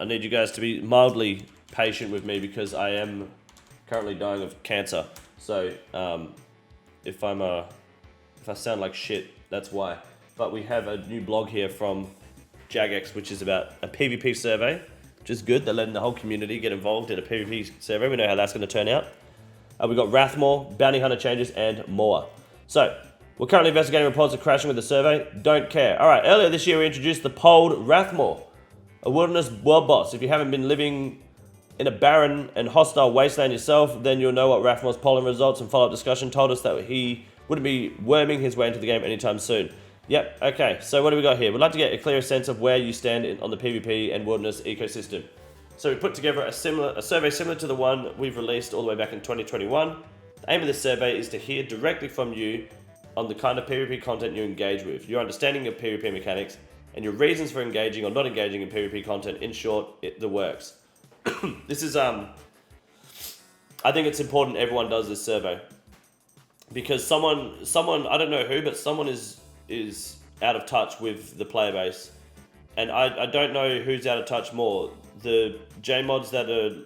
I need you guys to be mildly patient with me because I am currently dying of cancer. So if I sound like shit, that's why. But we have a new blog here from Jagex, which is about a PvP survey, which is good. They're letting the whole community get involved in a PvP survey. We know how that's going to turn out. We've got Rathmore, Bounty Hunter changes, and more. So, we're currently investigating reports of crashing with the survey. Don't care. Alright, earlier this year we introduced the polled Rathmore, a wilderness world boss. If you haven't been living in a barren and hostile wasteland yourself, then you'll know what Rathmore's polling results and follow-up discussion told us that he wouldn't be worming his way into the game anytime soon. Yep, okay, so what do we got here? We'd like to get a clearer sense of where you stand on the PvP and wilderness ecosystem. So we put together a survey similar to the one we've released all the way back in 2021. The aim of this survey is to hear directly from you on the kind of PvP content you engage with, your understanding of PvP mechanics, and your reasons for engaging or not engaging in PvP content. In short, the works. This is, I think it's important everyone does this survey. Because someone, I don't know who, but someone is out of touch with the player base. And I don't know who's out of touch more. The JMods that are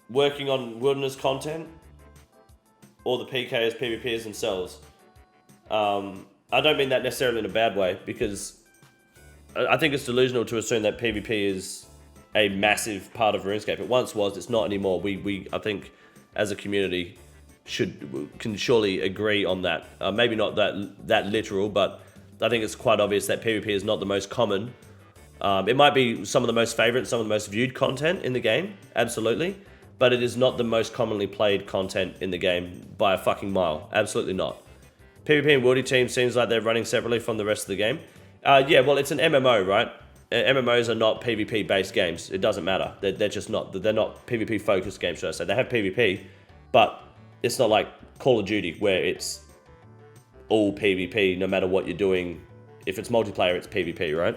working on wilderness content, or the PKs, PvPers themselves. I don't mean that necessarily in a bad way, because I think it's delusional to assume that PvP is a massive part of RuneScape. It once was, it's not anymore. I think, as a community, can surely agree on that. Maybe not that literal, but I think it's quite obvious that PvP is not the most common. It might be some of the most favorite, some of the most viewed content in the game, absolutely. But it is not the most commonly played content in the game by a fucking mile. Absolutely not. PvP and Wildy team seems like they're running separately from the rest of the game. Yeah, well, it's an MMO, right? MMOs are not PvP-based games. It doesn't matter. They're just not. They're not PvP-focused games, should I say. They have PvP, but it's not like Call of Duty, where it's all PvP, no matter what you're doing. If it's multiplayer, it's PvP, right?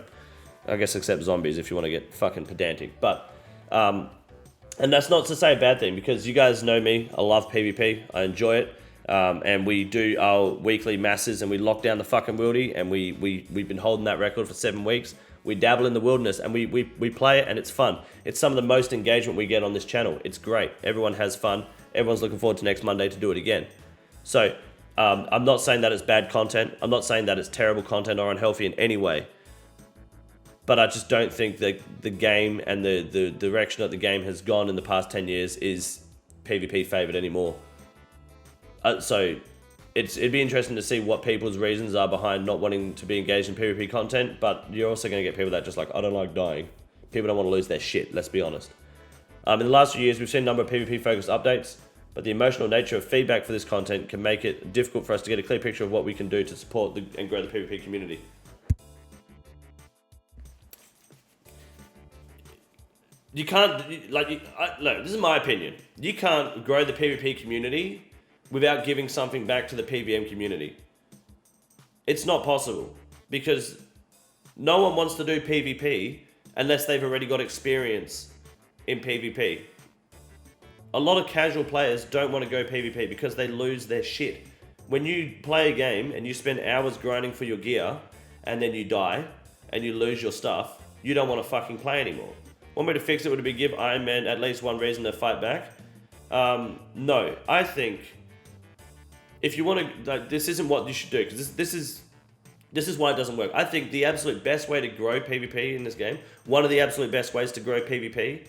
I guess except zombies, if you want to get fucking pedantic. But, and that's not to say a bad thing, because you guys know me. I love PvP. I enjoy it. And we do our weekly masses, and we lock down the fucking wildy, and we've been holding that record for 7 weeks. We dabble in the wilderness, and we play it, and it's fun. It's some of the most engagement we get on this channel. It's great. Everyone has fun. Everyone's looking forward to next Monday to do it again. So, I'm not saying that it's bad content. I'm not saying that it's terrible content or unhealthy in any way. But I just don't think that the game and the direction that the game has gone in the past 10 years is PvP favored anymore. So it'd be interesting to see what people's reasons are behind not wanting to be engaged in PvP content, but you're also going to get people that just like, I don't like dying. People don't want to lose their shit, let's be honest. In the last few years, we've seen a number of PvP-focused updates, but the emotional nature of feedback for this content can make it difficult for us to get a clear picture of what we can do to support and grow the PvP community. You can't, look, this is my opinion. You can't grow the PvP community without giving something back to the PvM community. It's not possible, because no one wants to do PvP unless they've already got experience in PvP. A lot of casual players don't want to go PvP because they lose their shit. When you play a game and you spend hours grinding for your gear, and then you die, and you lose your stuff, you don't want to fucking play anymore. One way to fix it would be give Iron Man at least one reason to fight back. No, I think if you want to, this isn't what you should do, because this is why it doesn't work. I think the absolute best way to grow PvP in this game, one of the absolute best ways to grow PvP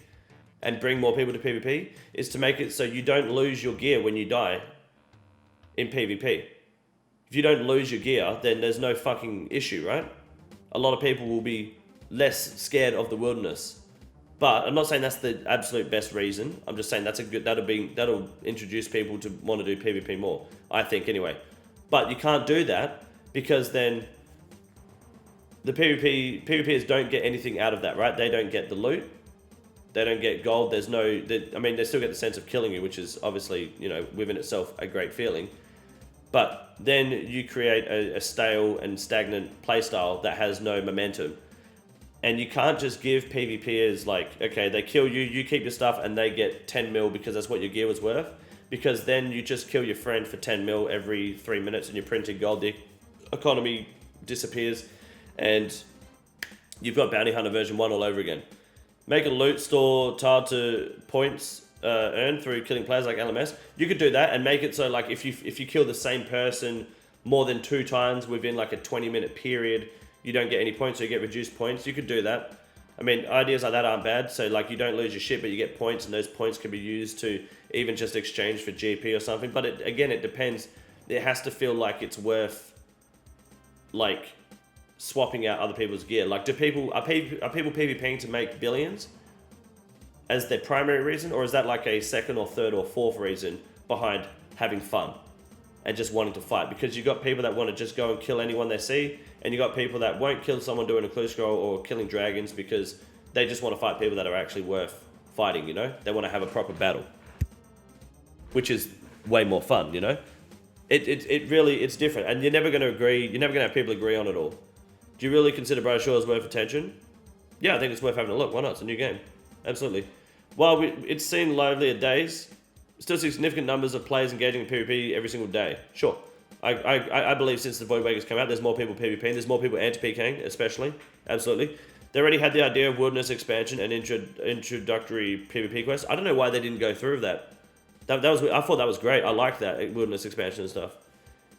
and bring more people to PvP, is to make it so you don't lose your gear when you die in PvP. If you don't lose your gear, then there's no fucking issue, right? A lot of people will be less scared of the wilderness. But I'm not saying that's the absolute best reason. I'm just saying that's a good, that'll introduce people to want to do PvP more, I think anyway. But you can't do that, because then the PvPers don't get anything out of that, right? They don't get the loot. They don't get gold. They still get the sense of killing you, which is obviously, within itself a great feeling. But then you create a stale and stagnant playstyle that has no momentum. And you can't just give PvPers like, okay, they kill you, you keep your stuff, and they get 10 mil because that's what your gear was worth. Because then you just kill your friend for 10 mil every 3 minutes and you're printing gold. The economy disappears, and you've got Bounty Hunter version 1 all over again. Make a loot store tiled to points earned through killing players like LMS. You could do that and make it so like if you kill the same person more than 2 times within like a 20-minute period, you don't get any points, so you get reduced points. You could do that. I mean, ideas like that aren't bad. So like you don't lose your shit, but you get points, and those points can be used to even just exchange for GP or something. But again, it depends. It has to feel like it's worth like swapping out other people's gear. Like, are people PvPing to make billions as their primary reason, or is that like a second or third or fourth reason behind having fun and just wanting to fight? Because you've got people that want to just go and kill anyone they see, and you got people that won't kill someone doing a clue scroll or killing dragons because they just want to fight people that are actually worth fighting, you know? They want to have a proper battle, which is way more fun, you know? It really, it's different, and you're never going to agree, you're never going to have people agree on it all. Do you really consider brochures worth attention? Yeah, I think it's worth having a look. Why not? It's a new game. Absolutely. While it's seen livelier days, still see significant numbers of players engaging in PvP every single day. Sure. I believe since the Void Waker's come out, there's more people PvPing, there's more people anti-PKing, especially. Absolutely. They already had the idea of Wilderness expansion and introductory PvP quests. I don't know why they didn't go through with that. I thought that was great. I liked that, Wilderness expansion and stuff.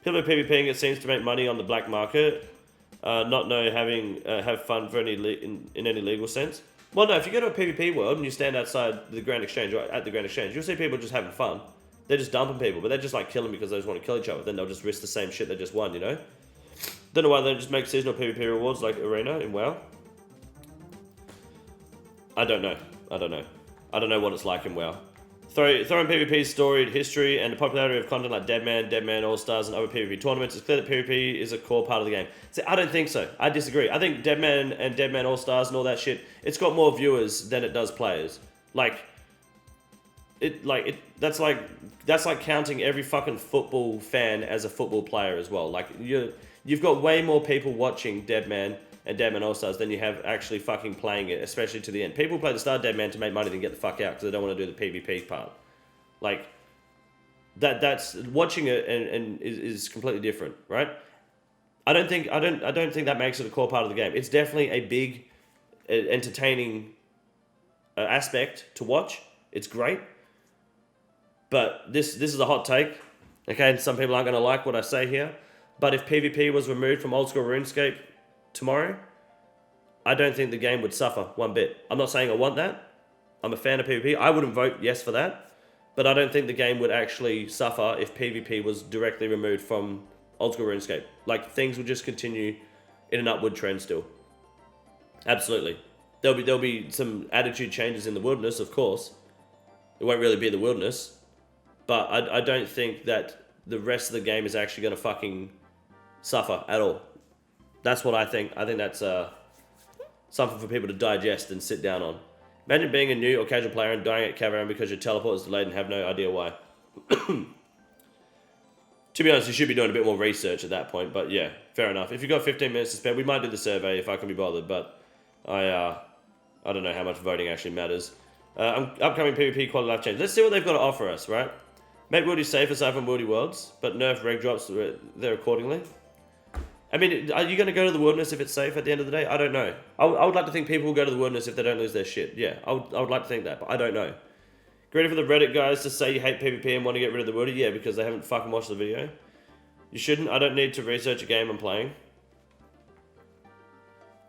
People are PvPing, it seems to make money on the black market. Not know have fun for in any legal sense. Well, no, if you go to a PvP world and you stand outside the Grand Exchange, or at the Grand Exchange, you'll see people just having fun. They're just dumping people, but they're just like killing because they just want to kill each other. Then they'll just risk the same shit they just won, you know? Don't know why they just make seasonal PvP rewards like Arena in WoW. I don't know. I don't know what it's like in WoW. Throw in PvP's storied history and the popularity of content like Deadman, All-Stars, and other PvP tournaments. It's clear that PvP is a core part of the game. See, I don't think so. I disagree. I think Deadman All-Stars and all that shit, it's got more viewers than it does players. That's like counting every fucking football fan as a football player as well. Like, you've got way more people watching Deadman and Deadman All-Stars than you have actually fucking playing it, especially to the end. People play the start of Deadman to make money then get the fuck out because they don't want to do the PvP part. Like, that's watching it and is completely different, right? I don't think that makes it a core part of the game. It's definitely a big entertaining aspect to watch. It's great. But this is a hot take. Okay, and some people aren't going to like what I say here. But if PvP was removed from Oldschool Runescape tomorrow, I don't think the game would suffer one bit. I'm not saying I want that. I'm a fan of PvP. I wouldn't vote yes for that. But I don't think the game would actually suffer if PvP was directly removed from Oldschool Runescape. Like, things would just continue in an upward trend still. Absolutely. There'll be some attitude changes in the wilderness, of course. It won't really be the wilderness. But I don't think that the rest of the game is actually going to fucking suffer at all. That's what I think. I think that's something for people to digest and sit down on. Imagine being a new or casual player and dying at Cavern because your teleport is delayed and have no idea why. To be honest, you should be doing a bit more research at that point, but yeah, fair enough. If you've got 15 minutes to spare, we might do the survey if I can be bothered, but I don't know how much voting actually matters. Upcoming PvP quality life change. Let's see what they've got to offer us, right? Make Wildy safe aside from Wildy Worlds, but nerf reg drops there accordingly. I mean, are you going to go to the wilderness if it's safe at the end of the day? I don't know. I would like to think people will go to the wilderness if they don't lose their shit. Yeah, I would like to think that, but I don't know. Ready for the Reddit guys to say you hate PvP and want to get rid of the Wildy? Yeah, because they haven't fucking watched the video. You shouldn't. I don't need to research a game I'm playing.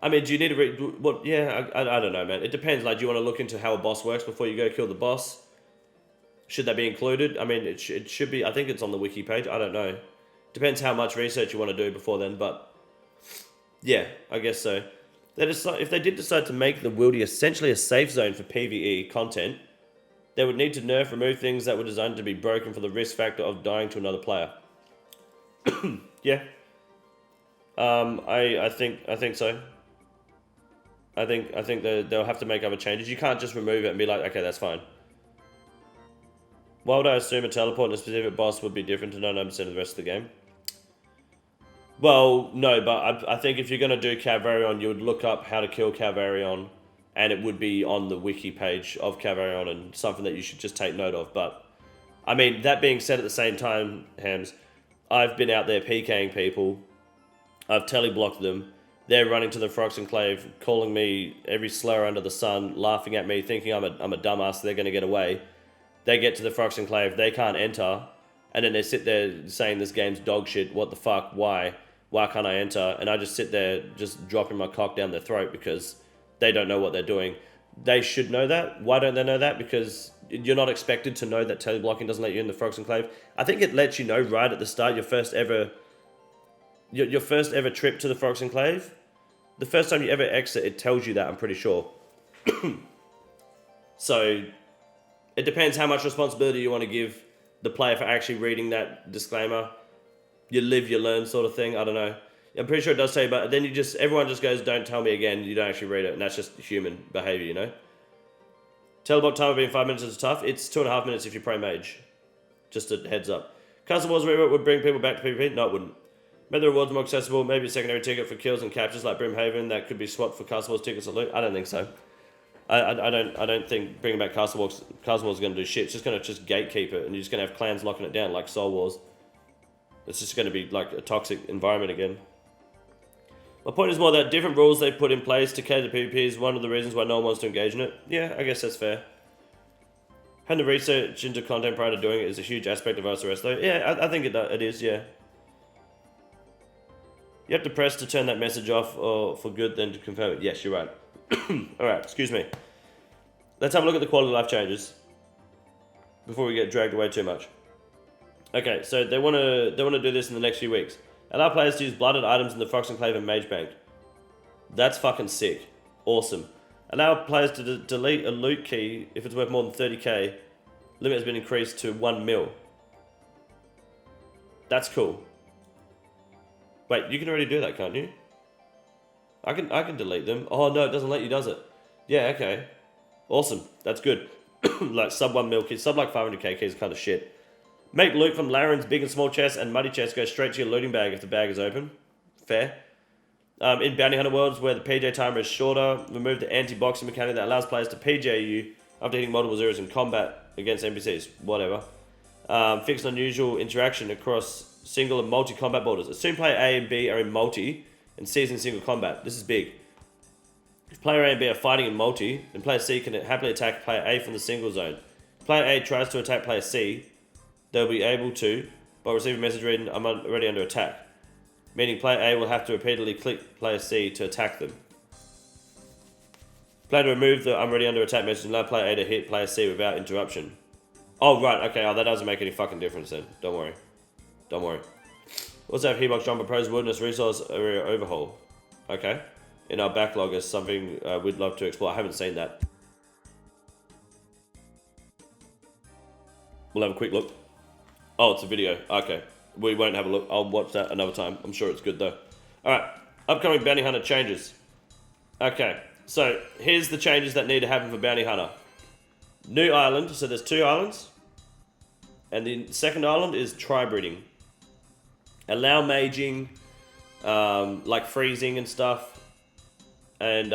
I mean, do you need to what? Yeah, I don't know, man. It depends. Like, do you want to look into how a boss works before you go kill the boss? Should that be included? I mean, it should be. I think it's on the wiki page. I don't know. Depends how much research you want to do before then, but yeah, I guess so. If they did decide to make the Wildy essentially a safe zone for PvE content, they would need to remove things that were designed to be broken for the risk factor of dying to another player. Yeah. I think so. I think they'll have to make other changes. You can't just remove it and be like, okay, that's fine. Why would I assume a teleport in a specific boss would be different to 99% of the rest of the game? Well, no, but I think if you're going to do Calvarion, you would look up how to kill Calvarion, and it would be on the wiki page of Calvarion and something that you should just take note of. But, I mean, that being said at the same time, Hams, I've been out there PKing people. I've teleblocked them they're running to the Frox Enclave, calling me every slur under the sun, laughing at me, thinking I'm a dumbass, they're going to get away. They get to the Frox Enclave, they can't enter, and then they sit there saying this game's dog shit, what the fuck, why can't I enter? And I just sit there just dropping my cock down their throat because they don't know what they're doing. They should know that. Why don't they know that? Because you're not expected to know that teleblocking doesn't let you in the Frox Enclave. I think it lets you know right at the start, your first ever trip to the Frox Enclave. The first time you ever exit, it tells you that, I'm pretty sure. So, it depends how much responsibility you want to give the player for actually reading that disclaimer. You live, you learn sort of thing, I don't know. I'm pretty sure it does say, but then everyone just goes, don't tell me again, you don't actually read it, and that's just human behavior, you know? Teleblock time being 5 minutes is tough. It's 2.5 minutes if you play mage. Just a heads up. Custom Wars rework would bring people back to PvP? No, it wouldn't. Maybe the rewards more accessible, maybe a secondary ticket for kills and captures like Brimhaven that could be swapped for Custom Wars tickets or loot. I don't think so. I don't think bringing back Custom Wars is going to do shit. It's just going to gatekeep it, and you're just going to have clans locking it down like Soul Wars. It's just going to be like a toxic environment again. My point is more that different rules they put in place to cater to PvP is one of the reasons why no one wants to engage in it. Yeah, I guess that's fair. Having the research into content prior to doing it is a huge aspect of osrs though. Yeah, I think it is, yeah. You have to press to turn that message off or for good, then to confirm it. Yes, you're right. Alright, excuse me. Let's have a look at the quality of life changes before we get dragged away too much. Okay, so they want to do this in the next few weeks. Allow players to use blooded items in the Frox Enclave and Mage Bank. That's fucking sick. Awesome. Allow players to delete a loot key if it's worth more than 30k. Limit has been increased to 1 mil. That's cool. Wait, you can already do that, can't you? I can delete them. Oh no, it doesn't let you, does it? Yeah, okay. Awesome. That's good. Like sub 1 mil keys, sub like 500k keys kind of shit. Make loot from Laren's big and small chests and muddy chests go straight to your looting bag if the bag is open. Fair. In Bounty Hunter worlds where the PJ timer is shorter, remove the anti-boxing mechanic that allows players to PJ you after hitting multiple zeros in combat against NPCs. Whatever. Fix unusual interaction across single and multi-combat borders. Assume player A and B are in multi and C is in single combat. This is big. If player A and B are fighting in multi, then player C can happily attack player A from the single zone. If player A tries to attack player C, they'll be able to, but receive a message reading, I'm already under attack. Meaning player A will have to repeatedly click player C to attack them. Plan to remove the I'm already under attack message and allow player A to hit player C without interruption. Oh, right, okay, that doesn't make any fucking difference then. Don't worry. Don't worry. Also have P.O Box John proposed Wilderness Resource Area Overhaul. Okay. In our backlog is something we'd love to explore. I haven't seen that. We'll have a quick look. Oh, it's a video. Okay. We won't have a look. I'll watch that another time. I'm sure it's good though. Alright. Upcoming Bounty Hunter changes. Okay. So, here's the changes that need to happen for Bounty Hunter. New island. So there's 2 islands. And the second island is tri-breeding. Allow maging, like freezing and stuff. And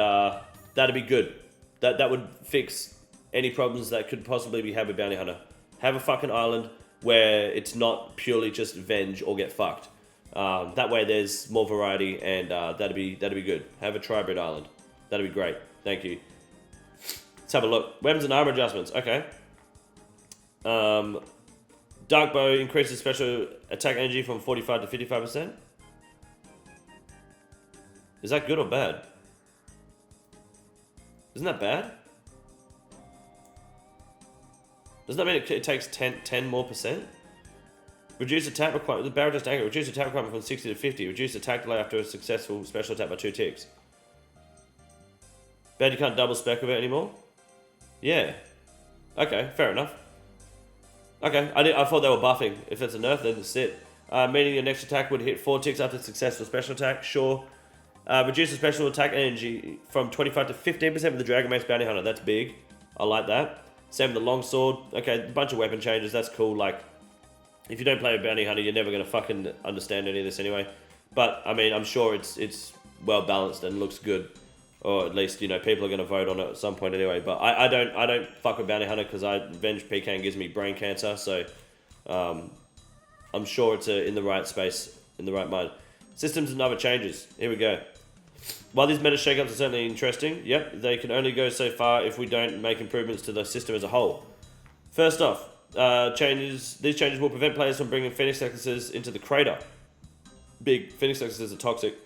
that'd be good. That would fix any problems that could possibly be had with Bounty Hunter. Have a fucking island where it's not purely just venge or get fucked. That way there's more variety and that'd be good. Have a tri-breed island. That'd be great. Thank you. Let's have a look. Weapons and armor adjustments. Okay. Dark Bow increases special attack energy from 45 to 55%. Is that good or bad? Isn't that bad? Doesn't that mean it takes 10 more percent? Reduce attack requirement. The barrel just anchor. Reduce attack requirement from 60 to 50. Reduce attack delay after a successful special attack by 2 ticks. Bad you can't double spec with it anymore? Yeah. Okay, fair enough. Okay, I thought they were buffing. If it's a nerf, then it's it. Meaning your next attack would hit 4 ticks after successful special attack. Sure. Reduce the special attack energy from 25 to 15% with the Dragon Mace Bounty Hunter. That's big. I like that. Same with the longsword. Okay, a bunch of weapon changes. That's cool. Like, if you don't play with Bounty Hunter, you're never going to fucking understand any of this anyway. But, I mean, I'm sure it's well balanced and looks good. Or at least, you know, people are going to vote on it at some point anyway. But I don't fuck with Bounty Hunter because Venge PK gives me brain cancer. So, I'm sure it's in the right space, in the right mind. Systems and other changes. Here we go. While these meta shakeups are certainly interesting, yep, they can only go so far if we don't make improvements to the system as a whole. First off, these changes will prevent players from bringing Phoenix Necklaces into the crater. Big Phoenix Necklaces are toxic.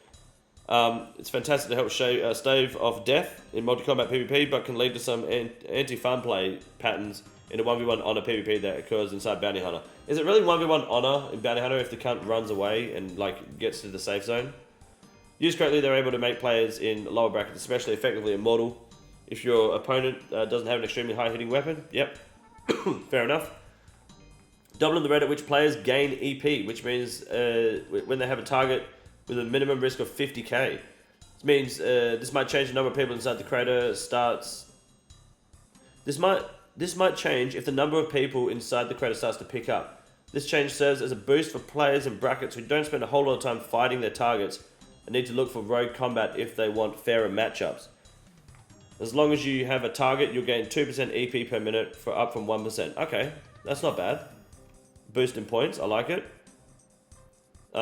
It's fantastic to help stave off death in multi-combat PvP, but can lead to some anti-farm play patterns in a 1v1 honor PvP that occurs inside Bounty Hunter. Is it really 1v1 honor in Bounty Hunter if the cunt runs away and like gets to the safe zone? Used correctly, they're able to make players in lower brackets especially effectively immortal. If your opponent doesn't have an extremely high hitting weapon, yep, fair enough. Doubling the rate at which players gain EP, which means when they have a target with a minimum risk of 50k. This means this might change the number of people inside the crater starts. This might change if the number of people inside the crater starts to pick up. This change serves as a boost for players in brackets who don't spend a whole lot of time fighting their targets and need to look for rogue combat if they want fairer matchups. As long as you have a target, you'll gain 2% EP per minute up from 1%. Okay, that's not bad. Boost in points, I like it.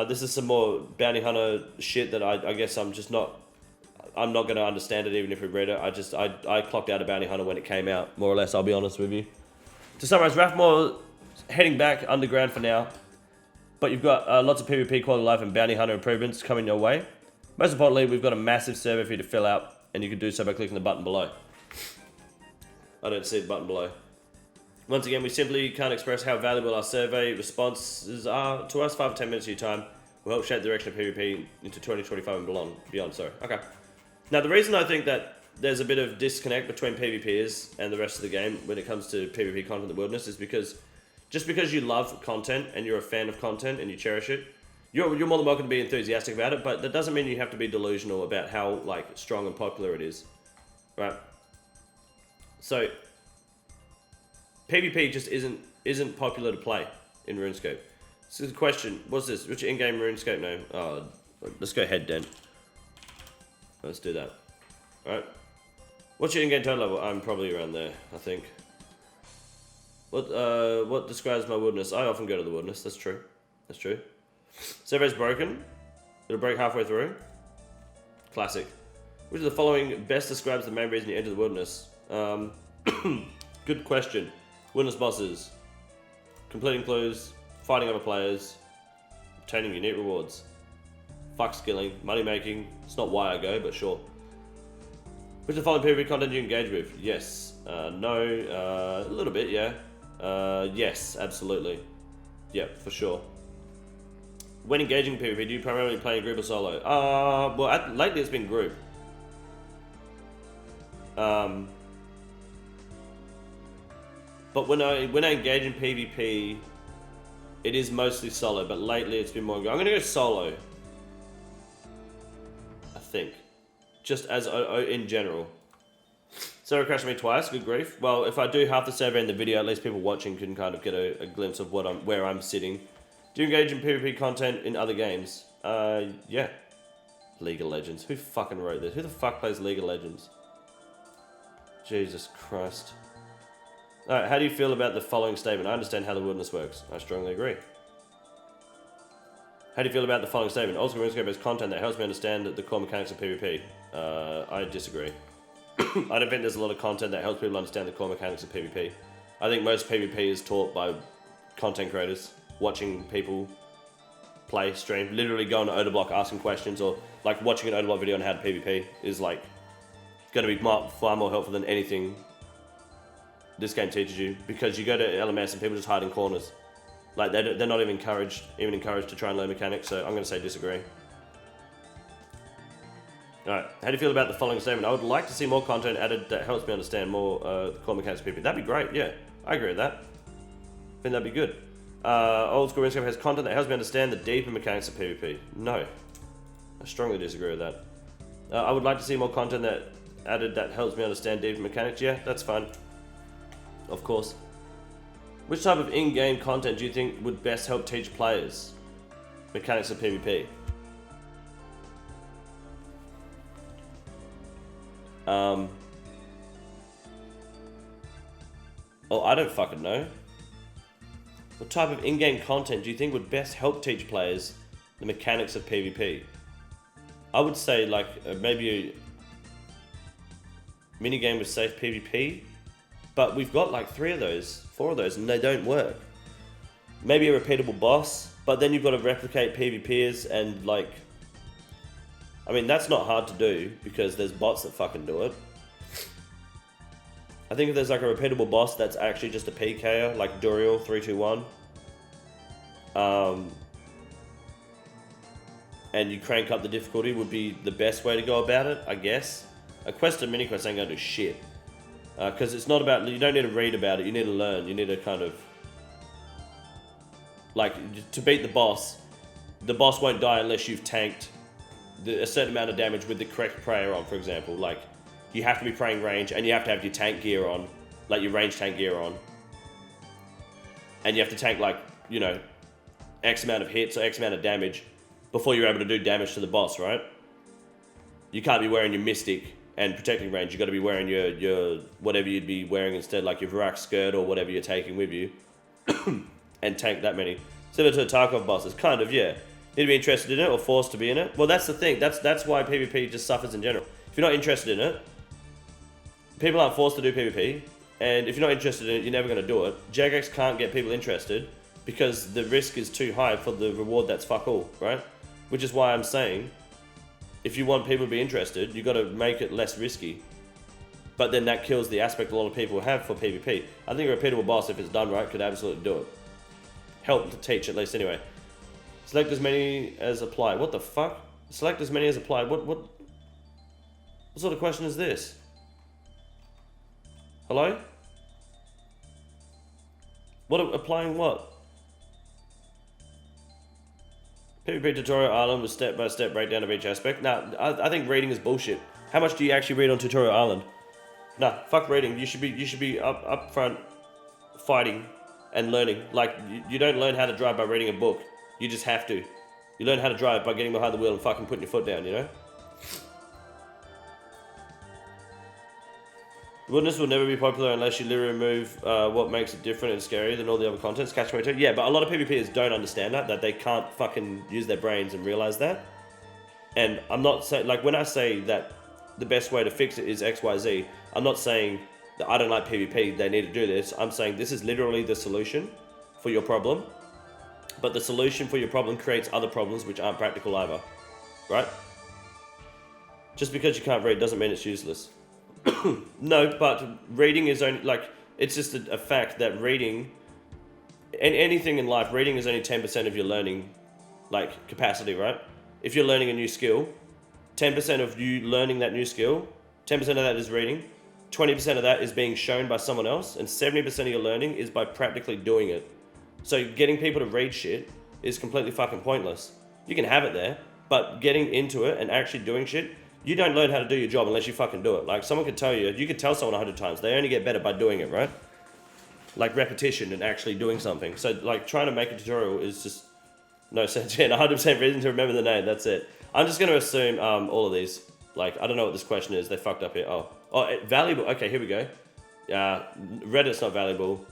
This is some more Bounty Hunter shit that I guess I'm not going to understand it even if we read it. I clocked out a Bounty Hunter when it came out, more or less, I'll be honest with you. To summarize, Rathmore heading back underground for now, but you've got lots of PvP quality of life and Bounty Hunter improvements coming your way. Most importantly, we've got a massive server for you to fill out, and you can do so by clicking the button below. I don't see the button below. Once again, we simply can't express how valuable our survey responses are to us. 5 or 10 minutes of your time will help shape the direction of PvP into 2025 and beyond. Sorry. Okay. Now, the reason I think that there's a bit of disconnect between PvPers and the rest of the game when it comes to PvP content in the wilderness is because just because you love content and you're a fan of content and you cherish it, you're more than welcome to be enthusiastic about it, but that doesn't mean you have to be delusional about how like strong and popular it is, right? So PvP just isn't popular to play in RuneScape. So the question, what's this? What's your in-game RuneScape name? Oh, let's go head den. Let's do that. Alright. What's your in-game total level? I'm probably around there, I think. What describes my wilderness? I often go to the wilderness, that's true. That's true. Survey's broken. It'll break halfway through. Classic. Which of the following best describes the main reason you enter the wilderness? Good question. Wilderness bosses. Completing clues. Fighting other players. Obtaining unique rewards. Fuck skilling. Money making. It's not why I go, but sure. Which of the following PvP content do you engage with? Yes. No. A little bit, yeah. Yes, absolutely. Yeah, for sure. When engaging in PvP, do you primarily play in group or solo? Well, lately it's been group. But when I engage in PvP, it is mostly solo. But lately it's been more. I'm gonna go solo. I think, just as in general. Server crashed me twice. Good grief. Well, if I do half the server in the video, at least people watching can kind of get a glimpse of where I'm sitting. Do you engage in PvP content in other games? Yeah. League of Legends. Who fucking wrote this? Who the fuck plays League of Legends? Jesus Christ. Alright, how do you feel about the following statement? I understand how the wilderness works. I strongly agree. How do you feel about the following statement? Oldschool Runescape has content that helps me understand the core mechanics of PvP. I disagree. I don't think there's a lot of content that helps people understand the core mechanics of PvP. I think most PvP is taught by content creators. Watching people play, stream, literally going to Odablock asking questions, or like watching an Odablock video on how to PvP is like going to be far more helpful than anything this game teaches you, because you go to LMS and people just hide in corners. Like they're not even encouraged to try and learn mechanics. So I'm going to say disagree. Alright, how do you feel about the following statement? I would like to see more content added that helps me understand more core mechanics of PvP. That'd be great, yeah. I agree with that. I think that'd be good. Oldschool Runescape has content that helps me understand the deeper mechanics of PvP. No. I strongly disagree with that. I would like to see more content that helps me understand deeper mechanics. Yeah, that's fine. Of course. Which type of in-game content do you think would best help teach players mechanics of PvP? Oh, I don't fucking know. What type of in-game content do you think would best help teach players the mechanics of PvP? I would say like maybe a minigame with safe PvP, but we've got like 4 of those, and they don't work. Maybe a repeatable boss, but then you've got to replicate PvPers and like, I mean, that's not hard to do because there's bots that fucking do it. I think if there's like a repeatable boss that's actually just a PKer, like Duriel 321, and you crank up the difficulty would be the best way to go about it, I guess. A quest and mini quest ain't gonna do shit. Because it's not about, you don't need to read about it, you need to learn, you need to kind of, like, to beat the boss won't die unless you've tanked a certain amount of damage with the correct prayer on, for example. Like, you have to be praying range, and you have to have your tank gear on, like your range tank gear on. And you have to tank, like, you know, X amount of hits or X amount of damage before you're able to do damage to the boss, right? You can't be wearing your Mystic and protecting range. You got to be wearing your whatever you'd be wearing instead, like your Varak skirt or whatever you're taking with you, and tank that many. Similar to the Tarkov bosses, kind of, yeah. Need to be interested in it or forced to be in it. Well, that's the thing. That's why PvP just suffers in general. If you're not interested in it, people aren't forced to do PvP, and if you're not interested in it, you're never going to do it. Jagex can't get people interested because the risk is too high for the reward that's fuck all, right? Which is why I'm saying, if you want people to be interested, you got to make it less risky. But then that kills the aspect a lot of people have for PvP. I think a repeatable boss, if it's done right, could absolutely do it. Help to teach, at least anyway. Select as many as apply. What the fuck? Select as many as apply. What sort of question is this? Hello? Applying what? PvP tutorial island with step-by-step breakdown of each aspect. Nah, I think reading is bullshit. How much do you actually read on tutorial island? Nah, fuck reading. You should be up front fighting and learning. Like, you don't learn how to drive by reading a book. You just have to. You learn how to drive by getting behind the wheel and fucking putting your foot down, you know? Wilderness will never be popular unless you literally remove what makes it different and scarier than all the other contents. Catch 22. Yeah, but a lot of PvPers don't understand that they can't fucking use their brains and realize that. And I'm not saying, like, when I say that the best way to fix it is XYZ, I'm not saying that I don't like PvP, they need to do this. I'm saying this is literally the solution for your problem. But the solution for your problem creates other problems which aren't practical either. Right? Just because you can't read doesn't mean it's useless. No, but reading is only, like, it's just a fact that reading, and anything in life, reading is only 10% of your learning, like, capacity, right? If you're learning a new skill, 10% of you learning that new skill, 10% of that is reading, 20% of that is being shown by someone else, and 70% of your learning is by practically doing it. So getting people to read shit is completely fucking pointless. You can have it there, but getting into it and actually doing shit, you don't learn how to do your job unless you fucking do it. Like, someone could tell you could tell someone 100 times. They only get better by doing it, right? Like repetition and actually doing something. So, like, trying to make a tutorial is just no sense. Yeah, 100% reason to remember the name. That's it. I'm just going to assume all of these. Like, I don't know what this question is. They fucked up here. Oh, valuable. Okay, here we go. Reddit's not valuable.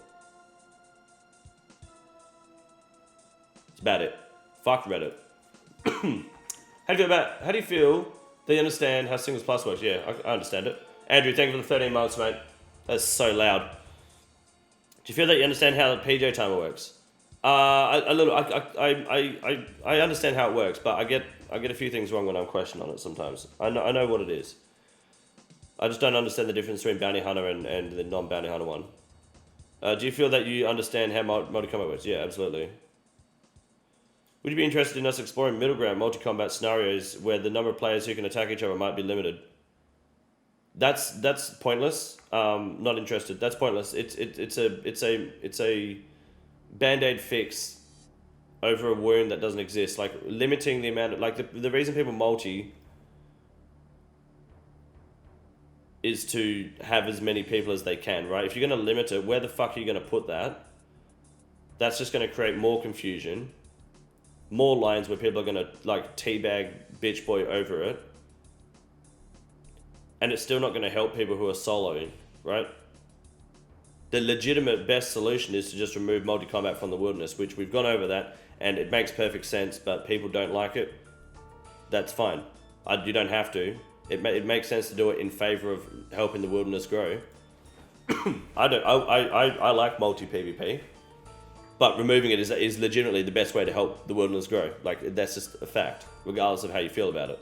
It's about it. Fuck Reddit. How do you feel they understand how Singles Plus works? Yeah, I understand it. Andrew, thank you for the 13 months, mate. That's so loud. Do you feel that you understand how the PJ timer works? I understand how it works, but I get a few things wrong when I'm questioning on it sometimes. I know what it is. I just don't understand the difference between Bounty Hunter and the non-Bounty Hunter one. Do you feel that you understand how multi-combat works? Yeah, absolutely. Would you be interested in us exploring middle ground multi-combat scenarios where the number of players who can attack each other might be limited? That's pointless. Not interested. That's pointless. It's a band-aid fix over a wound that doesn't exist. Like, limiting the amount of, like, the reason people multi is to have as many people as they can, right? If you're going to limit it, where the fuck are you going to put that? That's just going to create more confusion. More lines where people are going to, like, teabag bitch boy over it. And it's still not going to help people who are soloing, right? The legitimate best solution is to just remove multi-combat from the wilderness, which we've gone over that, and it makes perfect sense, but people don't like it. That's fine. You don't have to. It makes sense to do it in favor of helping the wilderness grow. I like multi PvP, but removing it is legitimately the best way to help the wilderness grow. Like, that's just a fact, regardless of how you feel about it.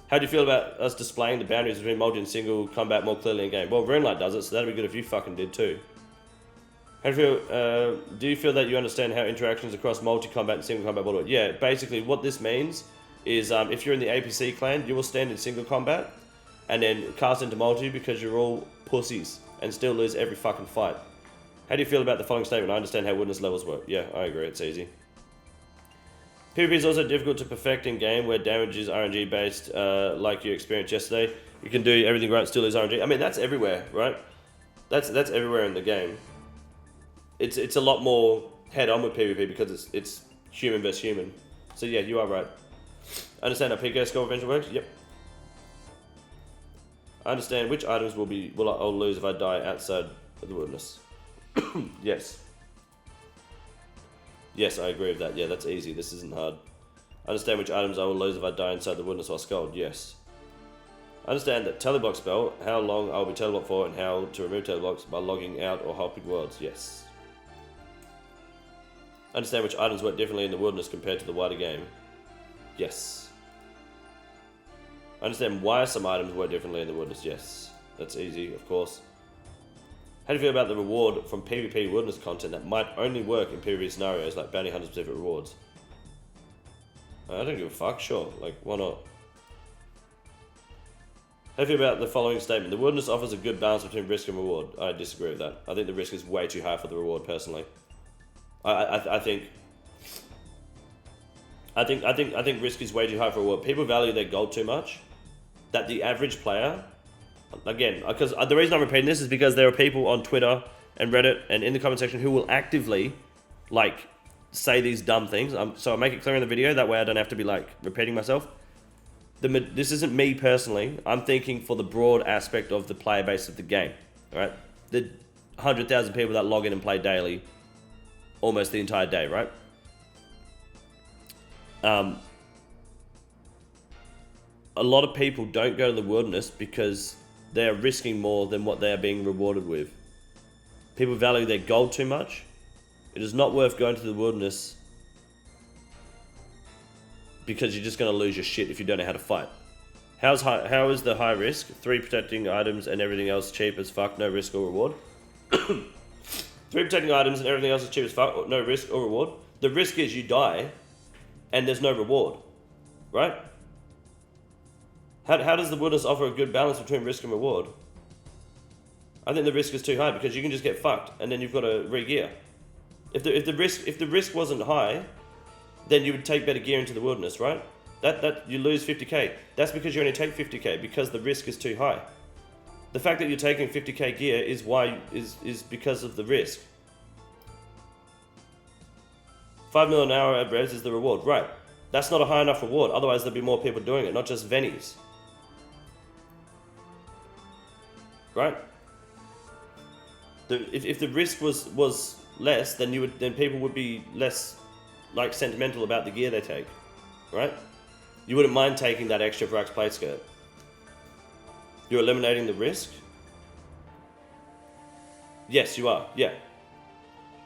How do you feel about us displaying the boundaries between multi and single combat more clearly in game? Well, Runelight does it, so that'd be good if you fucking did too. How do you feel? Do you feel that you understand how interactions across multi combat and single combat will? Yeah, basically what this means is if you're in the APC clan, you will stand in single combat and then cast into multi because you're all pussies and still lose every fucking fight. How do you feel about the following statement? I understand how witness levels work. Yeah, I agree, it's easy. PvP is also difficult to perfect in game where damage is RNG based, like you experienced yesterday. You can do everything right, still lose RNG. I mean, that's everywhere, right? That's everywhere in the game. It's a lot more head on with PvP because it's human versus human. So yeah, you are right. I understand how PK score eventually works. Yep. I understand which items I'll lose if I die outside of the wilderness. Yes. Yes, I agree with that. Yeah, that's easy. This isn't hard. I understand which items I will lose if I die inside the wilderness or skulled. Yes. I understand that teleblock spell, how long I will be teleblocked for, and how to remove teleblocks by logging out or helping worlds. Yes. I understand which items work differently in the wilderness compared to the wider game. Yes. I understand why some items work differently in the wilderness. Yes. That's easy, of course. How do you feel about the reward from PvP wilderness content that might only work in PvP scenarios like bounty hunter specific rewards? I don't give a fuck, sure. Like, why not? How do you feel about the following statement? The wilderness offers a good balance between risk and reward. I disagree with that. I think the risk is way too high for the reward, personally. I think risk is way too high for reward. People value their gold too much. That the average player, again, because the reason I'm repeating this is because there are people on Twitter and Reddit and in the comment section who will actively, like, say these dumb things. So I make it clear in the video, that way I don't have to be, like, repeating myself. This isn't me personally. I'm thinking for the broad aspect of the player base of the game, right? The 100,000 people that log in and play daily almost the entire day, right? A lot of people don't go to the wilderness because they are risking more than what they are being rewarded with. People value their gold too much. It is not worth going to the wilderness because you're just going to lose your shit if you don't know how to fight. How is the high risk? 3 protecting items and everything else cheap as fuck, no risk or reward. 3 protecting items and everything else is cheap as fuck, no risk or reward. The risk is you die and there's no reward, right? How does the wilderness offer a good balance between risk and reward? I think the risk is too high because you can just get fucked and then you've got to re-gear. If the risk wasn't high, then you would take better gear into the wilderness, right? That you lose 50k. That's because you only take 50k because the risk is too high. The fact that you're taking 50k gear is because of the risk. 5 mil an hour at revs is the reward, right? That's not a high enough reward. Otherwise, there'd be more people doing it, not just Vennies. Right? If the risk was less, then people would be less, like, sentimental about the gear they take, right? You wouldn't mind taking that extra Vrax plate skirt. You're eliminating the risk. Yes, you are. Yeah.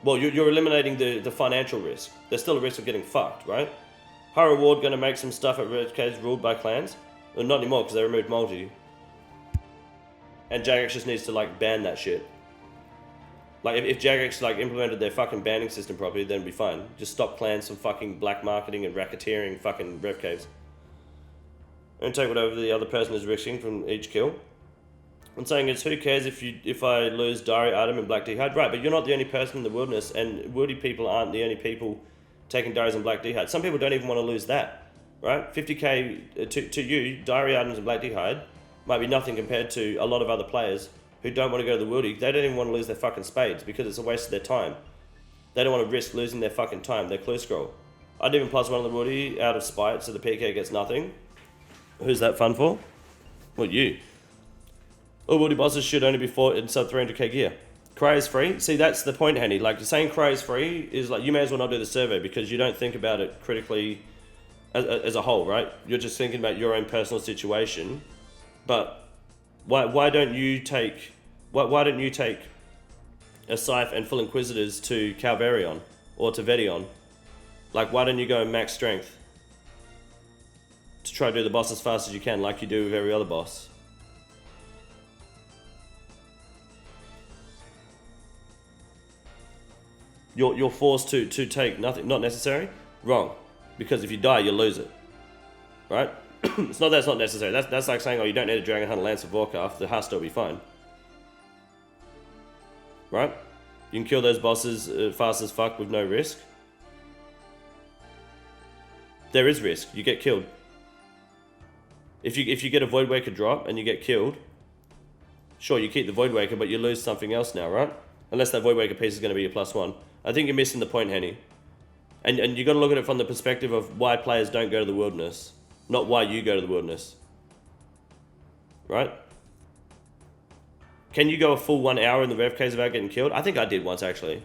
Well, you're eliminating the financial risk. There's still a risk of getting fucked, right? High reward going to make some stuff at Red Caves ruled by clans? Well, not anymore because they removed multi. And Jagex just needs to, like, ban that shit. Like, if Jagex, like, implemented their fucking banning system properly, then it'd be fine. Just stop clans from fucking black marketing and racketeering fucking rev caves. And take whatever the other person is risking from each kill. I'm saying it's, who cares if I lose diary item and black dehide? Right, but you're not the only person in the wilderness, and wildy people aren't the only people taking diaries and black dehide. Some people don't even want to lose that, right? 50k to you, diary items and black dehide might be nothing compared to a lot of other players who don't want to go to the wildy. They don't even want to lose their fucking spades because it's a waste of their time. They don't want to risk losing their fucking time, their clue scroll. I'd even plus 1 on the wildy out of spite so the PK gets nothing. Who's that fun for? Well, you. All wildy bosses should only be fought in sub 300k gear. Cry is free? See, that's the point, Henny. Like, saying cry is free is like, you may as well not do the survey because you don't think about it critically as a whole, right? You're just thinking about your own personal situation, but why don't you take a Scythe and full Inquisitors to Calvarion or to Vedion? Like, why don't you go max strength to try to do the boss as fast as you can, like you do with every other boss? You're forced to take nothing, not necessary, wrong, because if you die, you lose it, right? It's not that it's not necessary. That's like saying, oh, you don't need a Dragon Hunter Lance of Warcraft. The Hasta will be fine, right? You can kill those bosses fast as fuck with no risk. There is risk. You get killed. If you get a Void Waker drop and you get killed, sure, you keep the Void Waker, but you lose something else now, right? Unless that Void Waker piece is going to be your +1. I think you're missing the point, Henny. And you got to look at it from the perspective of why players don't go to the wilderness, not why you go to the wilderness, right? Can you go a full 1 hour in the rev case without getting killed? I think I did once, actually.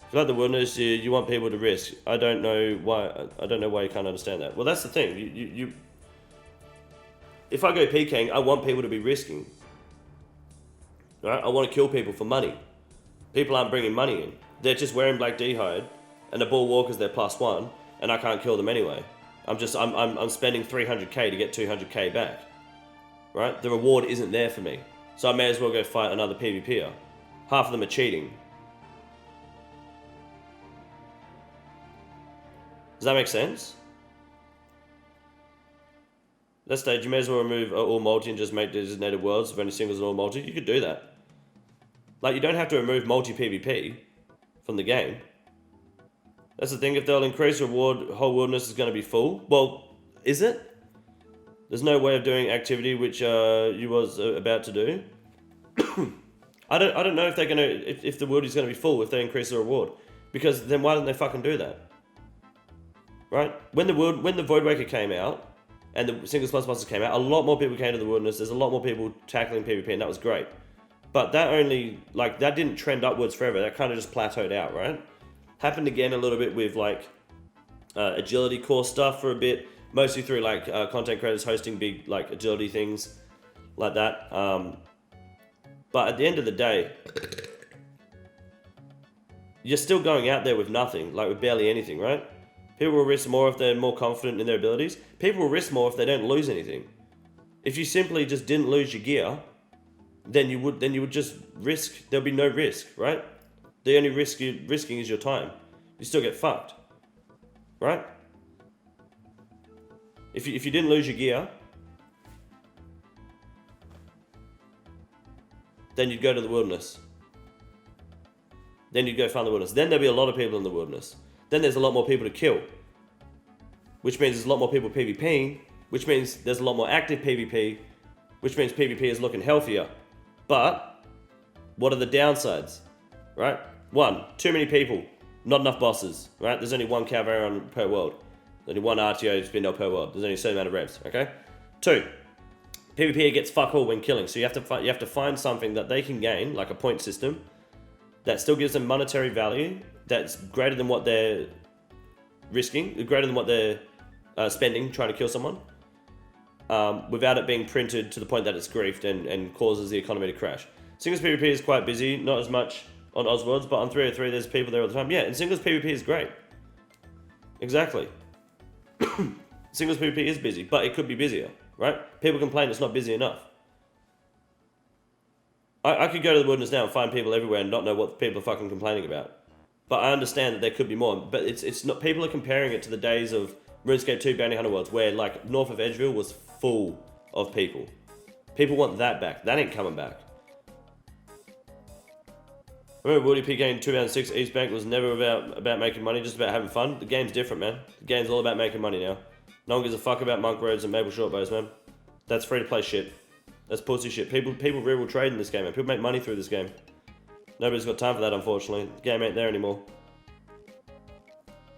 If you like the wilderness, you want people to risk. I don't know why. I don't know why you can't understand that. Well, that's the thing. You if I go PKing, I want people to be risking. Right? I want to kill people for money. People aren't bringing money in. They're just wearing black D-hide, and the Bull Walker's their +1, and I can't kill them anyway. I'm spending 300k to get 200k back. Right? The reward isn't there for me. So I may as well go fight another PvPer. Half of them are cheating. Does that make sense? At that stage, you may as well remove all multi and just make designated worlds with only singles and all multi. You could do that. Like, you don't have to remove multi-PvP from the game. That's the thing. If they'll increase reward, whole wilderness is going to be full. Well, is it? There's no way of doing activity which you was about to do. I don't know if they're gonna if the world is gonna be full if they increase the reward, because then why don't they fucking do that? Right? When the Void Waker came out and the singles plus bosses came out, a lot more people came to the wilderness. There's a lot more people tackling PvP, and that was great. But that only that didn't trend upwards forever. That kind of just plateaued out, right? Happened again a little bit with agility core stuff for a bit. Mostly through content creators hosting big agility things like that. But at the end of the day, you're still going out there with nothing, with barely anything, right? People will risk more if they're more confident in their abilities. People will risk more if they don't lose anything. If you simply just didn't lose your gear, then you would just risk. There'll be no risk, right? The only risk you're risking is your time. You still get fucked, right? If you didn't lose your gear, then you'd go to the wilderness. Then you'd go find the wilderness. Then there'll be a lot of people in the wilderness. Then there's a lot more people to kill. Which means there's a lot more people PvPing, which means there's a lot more active PvP, which means PvP is looking healthier. But, what are the downsides, right? 1, too many people, not enough bosses, right? There's only one Calvarion per world. There's only one RTO spindle per world. There's only a certain amount of revs, okay? 2, PvP gets fuck all when killing, so you have to find something that they can gain, like a point system, that still gives them monetary value, that's greater than what they're risking, greater than what they're spending trying to kill someone, without it being printed to the point that it's griefed and causes the economy to crash. Singles PvP is quite busy, not as much on Osworlds, but on 303 there's people there all the time. Yeah, and singles PvP is great. Exactly. Singles PvP is busy, but it could be busier, right? People complain it's not busy enough. I could go to the wilderness now and find people everywhere and not know what people are fucking complaining about. But I understand that there could be more. But it's not. People are comparing it to the days of RuneScape 2 Bounty Hunter Worlds, where north of Edgeville was full of people. People want that back. That ain't coming back. I remember Woody PK in 2006 East Bank was never about making money, just about having fun. The game's different, man. The game's all about making money now. No one gives a fuck about Monk Roads and Maple Shortbows, man. That's free to play shit. That's pussy shit. People real trade in this game, man. People make money through this game. Nobody's got time for that, unfortunately. The game ain't there anymore.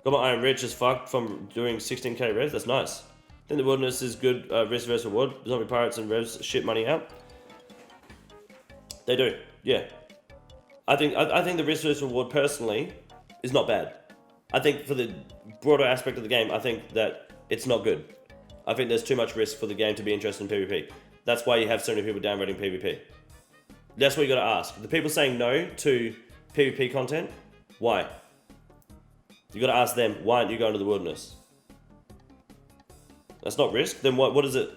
Got my iron rich as fuck from doing 16k revs. That's nice. I think the wilderness is good risk versus reward. Zombie pirates and revs shit money out. They do, yeah. I think the risk versus reward personally is not bad. I think for the broader aspect of the game, I think that it's not good. I think there's too much risk for the game to be interested in PvP. That's why you have so many people downvoting PvP. That's what you gotta ask. The people saying no to PvP content, why? You gotta ask them, why aren't you going to the wilderness? That's not risk, then what is it?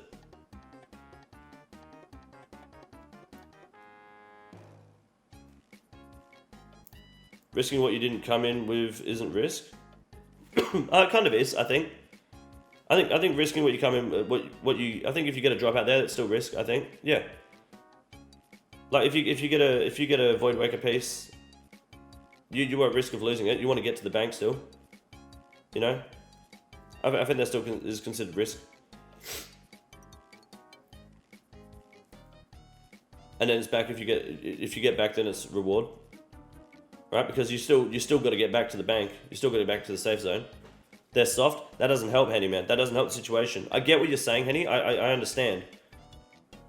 Risking what you didn't come in with isn't risk? It kind of is, I think. I think risking what you come in, I think if you get a drop out there, that's still risk. I think, yeah. Like if you get a Void Waker piece, you are at risk of losing it. You want to get to the bank still, you know. I think that still is considered risk. And then it's back if you get back, then it's reward, right? Because you still got to get back to the bank. You still got to get back to the safe zone. They're soft. That doesn't help, Henny, man. That doesn't help the situation. I get what you're saying, Henny. I understand.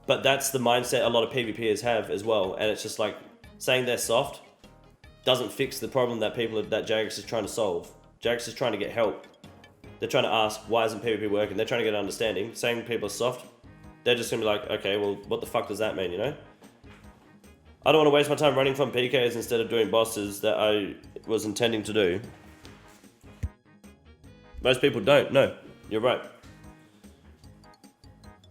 But that's the mindset a lot of PvPers have as well. And it's just like saying they're soft doesn't fix the problem that Jagex is trying to solve. Jagex is trying to get help. They're trying to ask, why isn't PvP working? They're trying to get an understanding. Saying people are soft, they're just going to be like, okay, well, what the fuck does that mean, you know? I don't want to waste my time running from PKs instead of doing bosses that I was intending to do. Most people don't. No, you're right.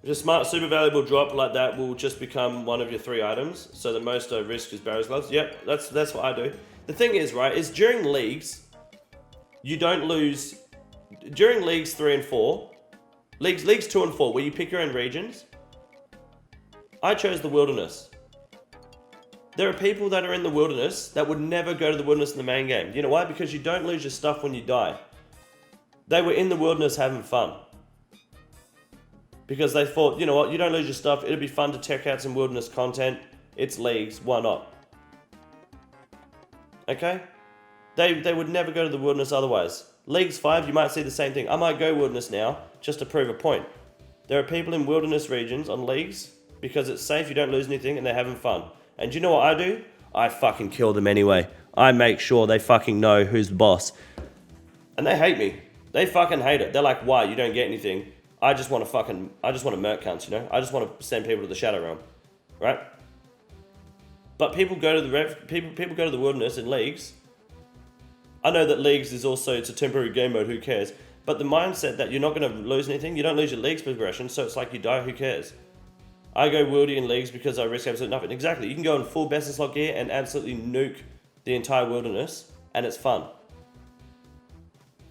A smart, super valuable drop like that will just become one of your 3 items. So the most risk is Barrow's Gloves. Yep, that's what I do. The thing is, right, is during leagues, you don't lose. During leagues 3 and 4, leagues 2 and 4, where you pick your own regions, I chose the wilderness. There are people that are in the wilderness that would never go to the wilderness in the main game. You know why? Because you don't lose your stuff when you die. They were in the wilderness having fun. Because they thought, you know what, you don't lose your stuff, it'd be fun to check out some wilderness content. It's leagues, why not? Okay? They would never go to the wilderness otherwise. Leagues 5, you might see the same thing. I might go wilderness now, just to prove a point. There are people in wilderness regions on leagues, because it's safe, you don't lose anything, and they're having fun. And do you know what I do? I fucking kill them anyway. I make sure they fucking know who's the boss. And they hate me. They fucking hate it. They're like, why? You don't get anything. I just want to murk cunts, you know? I just want to send people to the Shadow Realm. Right? But people go to people go to the wilderness in leagues. I know that leagues is also, it's a temporary game mode, who cares? But the mindset that you're not going to lose anything, you don't lose your leagues progression, so it's like you die, who cares? I go wildy in leagues because I risk absolutely nothing. Exactly, you can go in full best in slot gear and absolutely nuke the entire wilderness, and it's fun.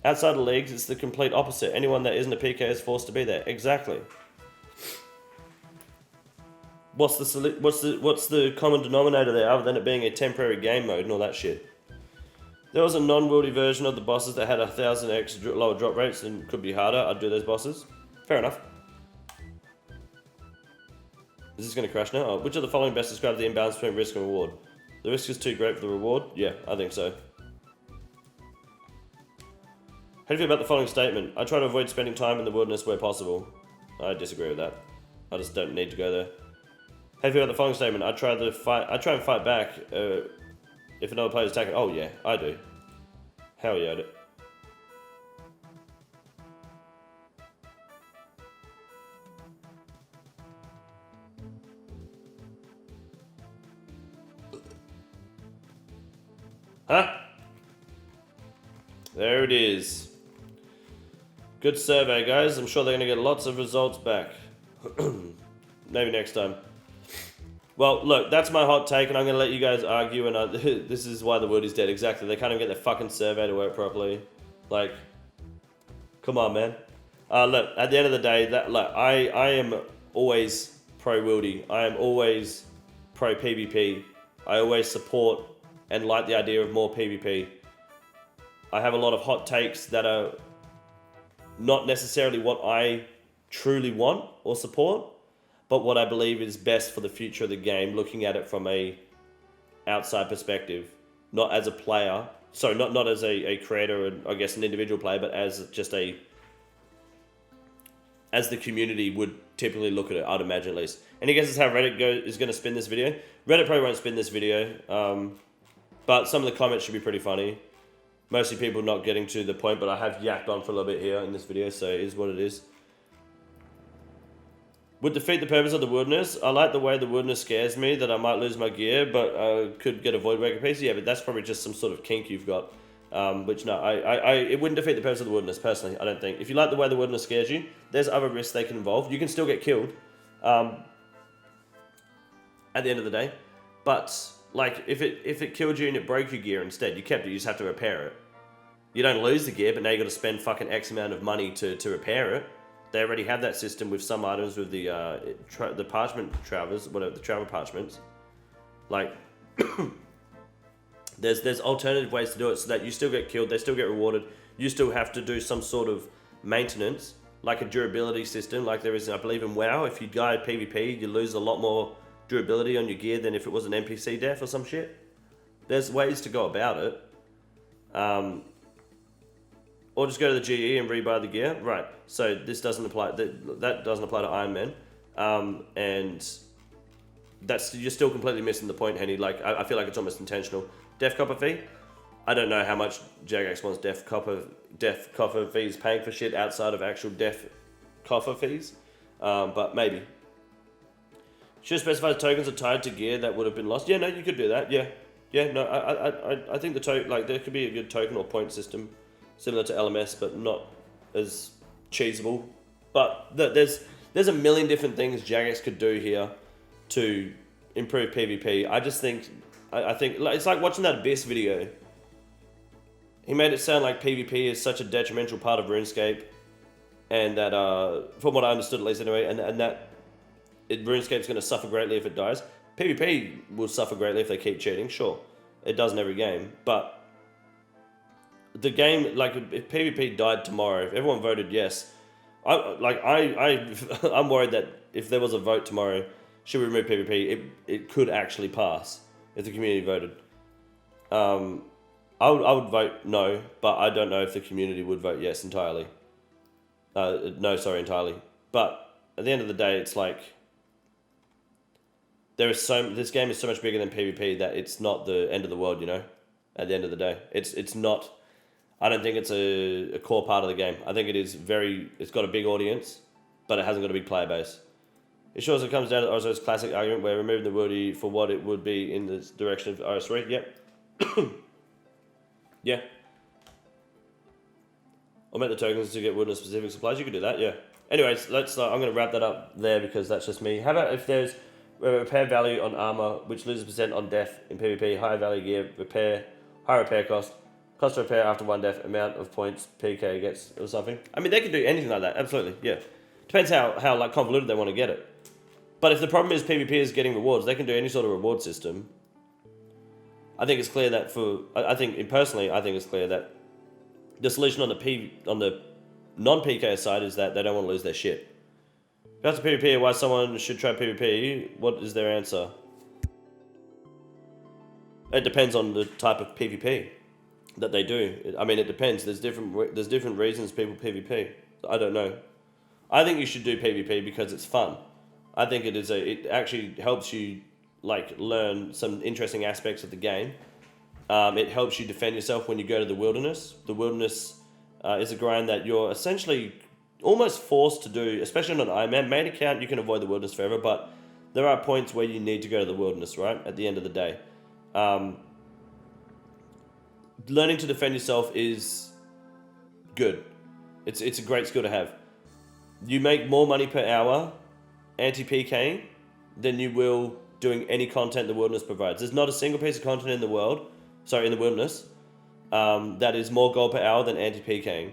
Outside of leagues, it's the complete opposite. Anyone that isn't a PK is forced to be there. Exactly. What's the common denominator there, other than it being a temporary game mode and all that shit? There was a non-wildy version of the bosses that had 1000x lower drop rates and could be harder. I'd do those bosses. Fair enough. Is this going to crash now? Oh, which of the following best describe the imbalance between risk and reward? The risk is too great for the reward? Yeah, I think so. How do you feel about the following statement? I try to avoid spending time in the wilderness where possible. I disagree with that. I just don't need to go there. How do you feel about the following statement? I try and fight back if another player is attacking. Oh yeah, I do. Hell yeah, I do. Huh? There it is. Good survey, guys. I'm sure they're going to get lots of results back. Maybe next time. Well, look, that's my hot take, and I'm going to let you guys argue, and this is why the world is dead. Exactly. They can't even get their fucking survey to work properly. Like, come on, man. Look, at the end of the day, I am always pro-wildy. I am always pro-PvP. I always support and like the idea of more PvP. I have a lot of hot takes that are not necessarily what I truly want or support, but what I believe is best for the future of the game, looking at it from a outside perspective, not as a player, sorry, not as a creator and I guess an individual player, but as just as the community would typically look at it, I'd imagine at least. And I guess it's how Reddit is going to spin this video. Reddit probably won't spin this video, but some of the comments should be pretty funny. mostly people not getting to the point, but I have yacked on for a little bit here in this video, so it is what it is. Would defeat the purpose of the wilderness. I like the way the wilderness scares me, that I might lose my gear, but I could get a void breaker piece. Yeah, but that's probably just some sort of kink you've got. Which no, it wouldn't defeat the purpose of the wilderness, personally, I don't think. If you like the way the wilderness scares you, there's other risks they can involve. You can still get killed at the end of the day. But, like, if it killed you and it broke your gear instead, you kept it, you just have to repair it. You don't lose the gear, but now you got to spend fucking X amount of money to repair it. They already have that system with some items with the parchment travers, whatever, the travel parchments. Like... There's alternative ways to do it so that you still get killed, they still get rewarded, you still have to do some sort of maintenance, like a durability system, like there is, I believe, in WoW. If you guide PvP, you lose a lot more durability on your gear than if it was an NPC death or some shit. There's ways to go about it. Or just go to the GE and rebuy the gear. Right, so this doesn't apply, that doesn't apply to ironman. And you're still completely missing the point, Henny. Like, I feel like it's almost intentional. Death copper fee? I don't know how much Jagex wants death copper fees paying for shit outside of actual death copper fees, but maybe. Should specify the tokens are tied to gear that would have been lost. Yeah, no, you could do that. Yeah, no, I think there could be a good token or point system similar to LMS, but not as cheesable. But there's a million different things Jagex could do here to improve PvP. I just think. I think it's like watching that Abyss video. He made it sound like PvP is such a detrimental part of RuneScape, and that, from what I understood at least anyway, and that RuneScape's going to suffer greatly if it dies. PvP will suffer greatly if they keep cheating, sure. It does in every game, but the game, like, if PvP died tomorrow, if everyone voted yes, I'm worried that if there was a vote tomorrow, should we remove PvP, it could actually pass. If the community voted. I would vote no, but I don't know if the community would vote yes entirely. Entirely. But at the end of the day, it's like this game is so much bigger than PvP that it's not the end of the world, you know. At the end of the day, it's not. I don't think it's a core part of the game. I think it is it's got a big audience, but it hasn't got a big player base. It sure as it comes down to Osrs' classic argument where removing the wordy for what it would be in the direction of RS3. Yep. Yeah. I'll make the tokens to get wilderness specific supplies. You could do that, yeah. Anyways, I'm going to wrap that up there because that's just me. How about if there's repair value on armor, which loses percent on death in PvP, higher value gear, high repair cost to repair after one death, amount of points PK gets or something. I mean, they can do anything like that, absolutely, yeah. Depends how like convoluted they want to get it. But if the problem is PvP is getting rewards, they can do any sort of reward system. I think it's clear that personally, I think it's clear that the solution on the non-PK side is that they don't want to lose their shit. If that's a PvP, why someone should try PvP, what is their answer? It depends on the type of PvP that they do. I mean, it depends. There's different reasons people PvP. I don't know. I think you should do PvP because it's fun. I think it actually helps you like learn some interesting aspects of the game. It helps you defend yourself when you go to the wilderness. The wilderness is a grind that you're essentially almost forced to do, especially on an Ironman. Main account, you can avoid the wilderness forever, but there are points where you need to go to the wilderness, right? At the end of the day. Learning to defend yourself is good. It's a great skill to have. You make more money per hour anti-PKing than you will doing any content the wilderness provides. There's not a single piece of content in the wilderness, that is more gold per hour than anti-PKing.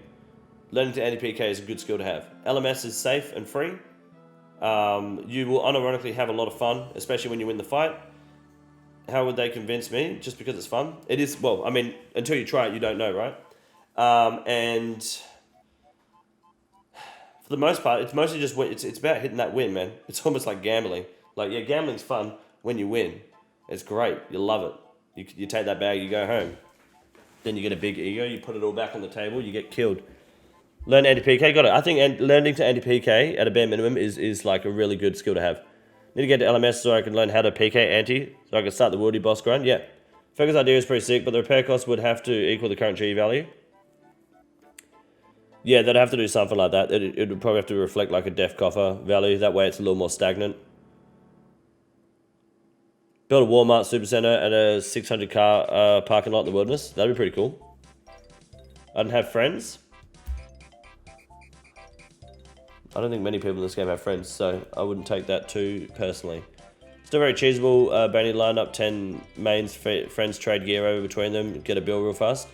Learning to anti-PK is a good skill to have. LMS is safe and free. You will unironically have a lot of fun, especially when you win the fight. How would they convince me? Just because it's fun? It is, well, I mean, until you try it, you don't know, right? And for the most part, it's mostly just, it's about hitting that win, man. It's almost like gambling. Like, yeah, gambling's fun when you win. It's great. You love it. You take that bag, you go home. Then you get a big ego, you put it all back on the table, you get killed. Learn anti-PK, got it. I think learning to anti-PK at a bare minimum is like a really good skill to have. Need to get to LMS so I can learn how to PK anti, so I can start the worldy boss grind. Yeah, Focus idea is pretty sick, but the repair cost would have to equal the current G value. Yeah, they'd have to do something like that. It would probably have to reflect like a def coffer value. That way it's a little more stagnant. Build a Walmart Supercenter and a 600 car parking lot in the wilderness. That'd be pretty cool. I don't have friends. I don't think many people in this game have friends, so I wouldn't take that too personally. Still very cheesable. Benny line up 10 mains, friends trade gear over between them, get a bill real fast.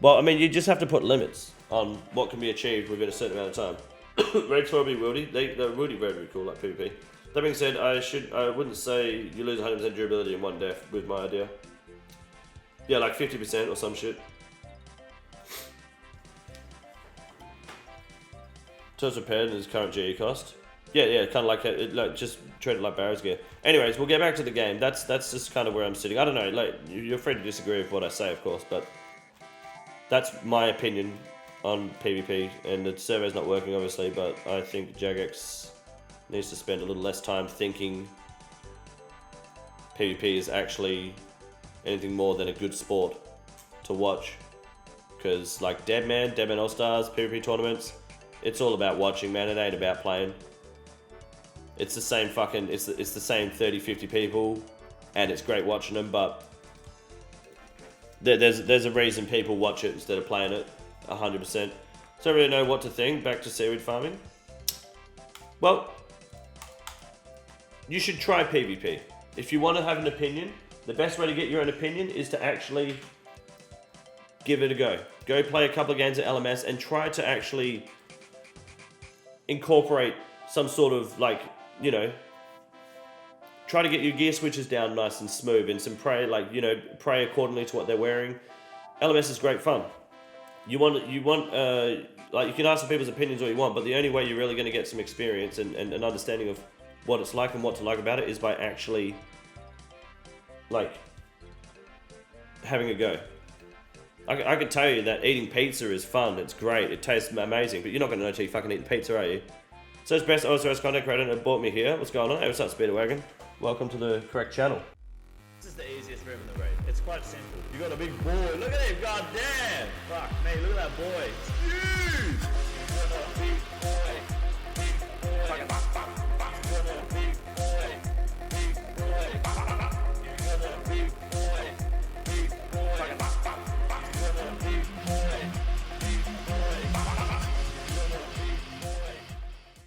Well, I mean, you just have to put limits on what can be achieved within a certain amount of time. Raids will be wildy. The wildy raid would be cool, like PvP. That being said, I wouldn't say you lose 100% durability in one def with my idea. Yeah, like 50% or some shit. Total repaired and his current GE cost. Yeah, kind of like just treat it like Barrow's gear. Anyways, we'll get back to the game. That's just kind of where I'm sitting. I don't know, like, you're free to disagree with what I say, of course, but that's my opinion on PvP, and the survey's not working, obviously, but I think Jagex needs to spend a little less time thinking PvP is actually anything more than a good sport to watch. Because, like, Deadman All-Stars, PvP tournaments, it's all about watching, man. It ain't about playing. It's the same fucking, it's the same 30, 50 people, and it's great watching them, but there's a reason people watch it instead of playing it, 100%. So I don't really know what to think. Back to seaweed farming. Well, you should try PvP. If you want to have an opinion, the best way to get your own opinion is to actually give it a go. Go play a couple of games at LMS and try to actually incorporate some sort of, like, you know, try to get your gear switches down nice and smooth and some pray, like, you know, pray accordingly to what they're wearing. LMS is great fun. You want like, you can ask some people's opinions all you want, but the only way you're really going to get some experience and an understanding of what it's like and what to like about it is by actually, like, having a go. I can tell you that eating pizza is fun, it's great, it tastes amazing, but you're not going to know until you fucking eat the pizza, are you? So it's best OSRS content creator that brought me here. What's going on? Hey, what's up, Speederwagon? Welcome to the correct channel. This is the easiest room in the raid. It's quite simple. You got a big boy. Look at him, goddamn! Fuck me, look at that boy. It's huge! You got a big boy.